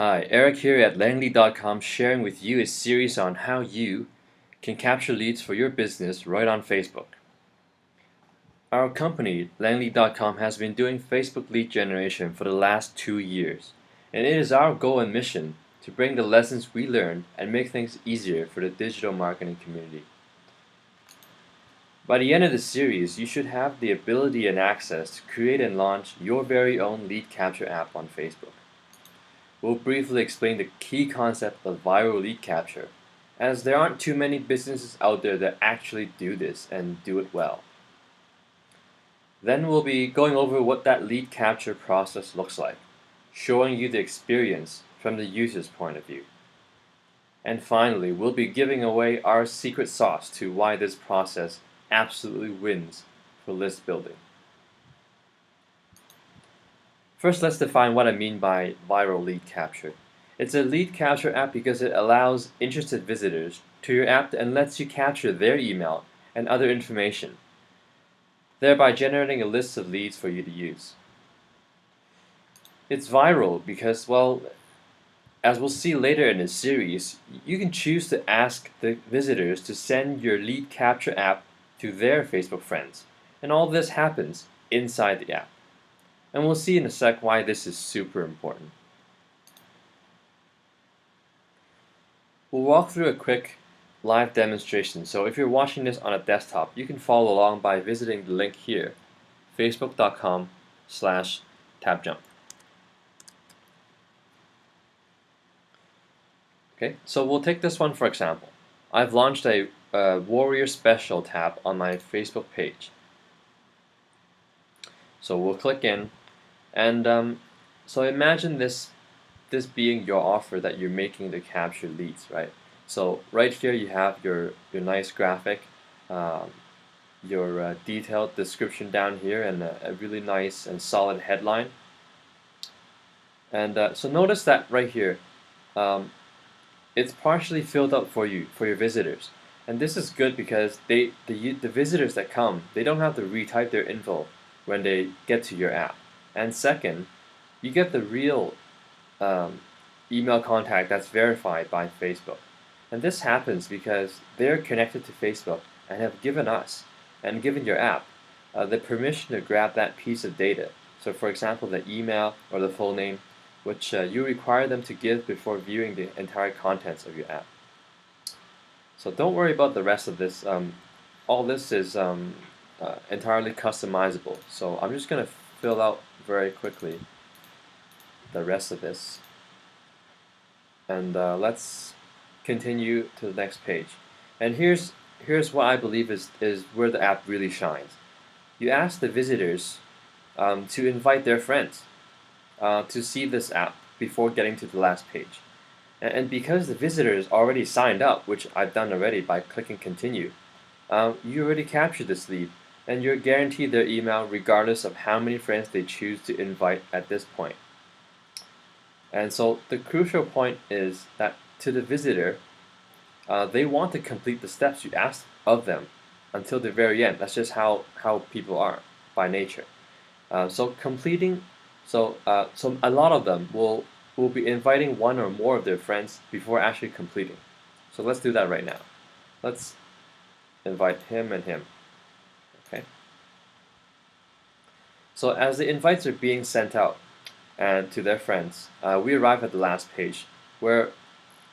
Hi, Eric here at Langley.com sharing with you a series on how you can capture leads for your business right on Facebook. Our company, Langley.com, has been doing Facebook lead generation for the last 2 years, and it is our goal and mission to bring the lessons we learned and make things easier for the digital marketing community. By the end of the series, you should have the ability and access to create and launch your very own lead capture app on Facebook. We'll briefly explain the key concept of viral lead capture, as there aren't too many businesses out there that actually do this and do it well. Then we'll be going over what that lead capture process looks like, showing you the experience from the user's point of view. And finally, we'll be giving away our secret sauce to why this process absolutely wins for list building. First, let's define what I mean by viral lead capture. It's a lead capture app because it allows interested visitors to your app and lets you capture their email and other information, thereby generating a list of leads for you to use. It's viral because, well, as we'll see later in the series, you can choose to ask the visitors to send your lead capture app to their Facebook friends, and all this happens inside the app. And we'll see in a sec why this is super important. We'll walk through a quick live demonstration, so if you're watching this on a desktop, you can follow along by visiting the link here, facebook.com/tabjump. Okay, so we'll take this one for example. I've launched a Warrior Special tab on my Facebook page. So we'll click in, and so imagine this being your offer that you're making to capture leads, right? So right here you have your nice graphic, your detailed description down here, and a really nice and solid headline. And so notice that right here, it's partially filled up for you, for your visitors. And this is good because the visitors that come, they don't have to retype their info when they get to your app. And second, you get the real email contact that's verified by Facebook. And this happens because they're connected to Facebook and have given us, and given your app, the permission to grab that piece of data. So for example, the email or the full name, which you require them to give before viewing the entire contents of your app. So don't worry about the rest of this. All this is entirely customizable. So I'm just going to fill out very quickly the rest of this. And let's continue to the next page. And here's what I believe is where the app really shines. You ask the visitors to invite their friends to see this app before getting to the last page. And because the visitors already signed up, which I've done already by clicking continue, you already captured this lead, and you're guaranteed their email regardless of how many friends they choose to invite at this point. And so the crucial point is that to the visitor, they want to complete the steps you asked of them until the very end. That's just how people are by nature. So a lot of them will be inviting one or more of their friends before actually completing. So let's do that right now. Let's invite him and him. Okay. So as the invites are being sent out and to their friends, we arrive at the last page where,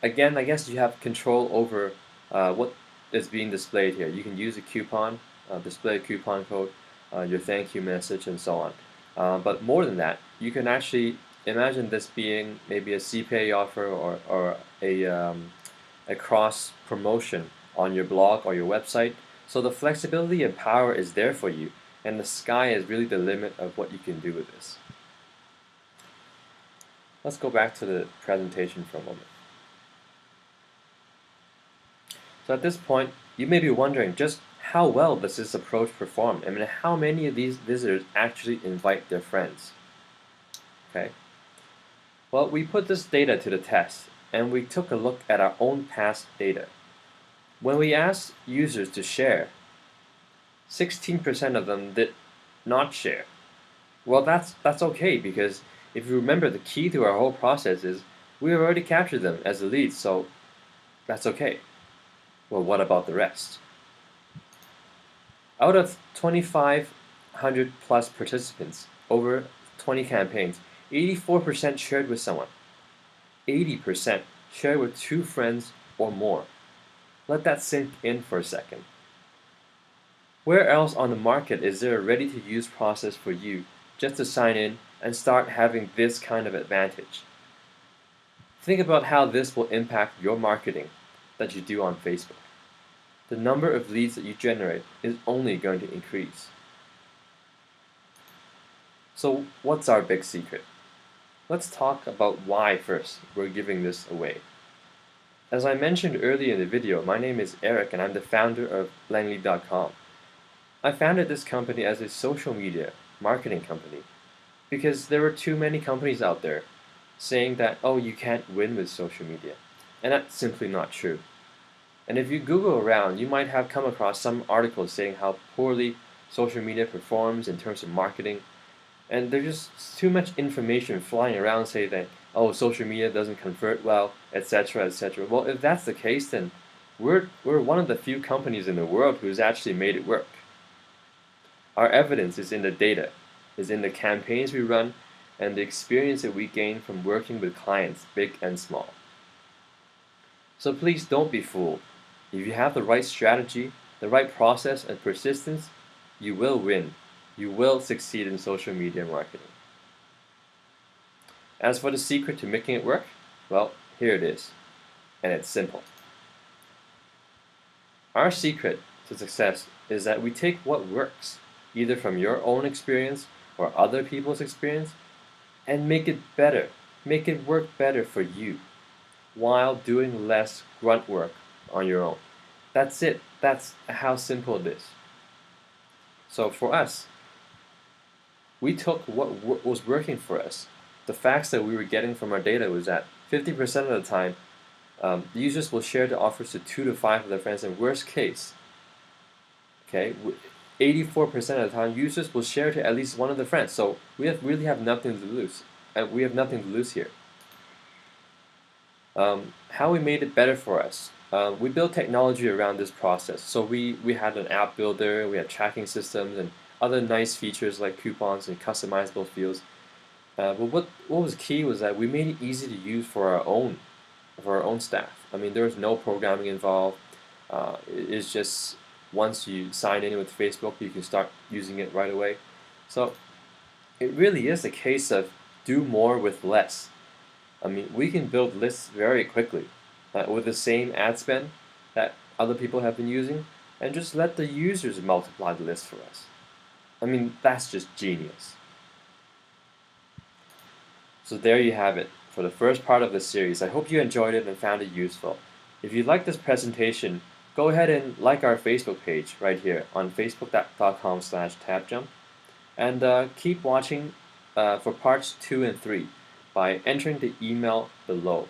again, I guess you have control over what is being displayed here. You can use a coupon, display a coupon code, your thank you message, and so on. But more than that, you can actually imagine this being maybe a CPA offer or a cross promotion on your blog or your website. So the flexibility and power is there for you, and the sky is really the limit of what you can do with this. Let's go back to the presentation for a moment. So at this point, you may be wondering just how well does this approach perform? I mean, how many of these visitors actually invite their friends? Okay. Well, we put this data to the test, and we took a look at our own past data. When we asked users to share, 16% of them did not share. Well, that's okay, because if you remember, the key to our whole process is We have already captured them as a lead, so that's okay. Well, what about the rest? Out of 2,500 plus participants, over 20 campaigns, 84% shared with someone. 80% shared with 2 friends or more. Let that sink in for a second. Where else on the market is there a ready-to-use process for you just to sign in and start having this kind of advantage? Think about how this will impact your marketing that you do on Facebook. The number of leads that you generate is only going to increase. So what's our big secret? Let's talk about why first we're giving this away. As I mentioned earlier in the video, my name is Eric and I'm the founder of Langley.com. I founded this company as a social media marketing company because there were too many companies out there saying that, oh, you can't win with social media. And that's simply not true. And if you Google around, you might have come across some articles saying how poorly social media performs in terms of marketing. And there's just too much information flying around saying that, oh, social media doesn't convert well, etc., etc. Well, if that's the case, then we're one of the few companies in the world who's actually made it work. Our evidence is in the data, is in the campaigns we run, and the experience that we gain from working with clients, big and small. So please don't be fooled. If you have the right strategy, the right process, and persistence, you will win. You will succeed in social media marketing. As for the secret to making it work, well, here it is. And it's simple. Our secret to success is that we take what works, either from your own experience or other people's experience, and make it better. Make it work better for you while doing less grunt work on your own. That's it. That's how simple it is. So for us, we took what was working for us. The facts that we were getting from our data was that 50% of the time, the users will share the offers to 2 to 5 of their friends. In worst case, okay, 84% of the time, users will share to at least one of their friends. So we really have nothing to lose. We have nothing to lose here. How we made it better for us. We built technology around this process. So we had an app builder, we had tracking systems, and other nice features like coupons and customizable fields. But what was key was that we made it easy to use for our own staff. I mean, there was no programming involved. It's just once you sign in with Facebook, you can start using it right away. So it really is a case of do more with less. I mean, we can build lists very quickly with the same ad spend that other people have been using, and just let the users multiply the list for us. I mean, that's just genius. So there you have it for the first part of the series. I hope you enjoyed it and found it useful. If you like this presentation, go ahead and like our Facebook page right here on facebook.com/tabjump, and keep watching for parts 2 and 3 by entering the email below.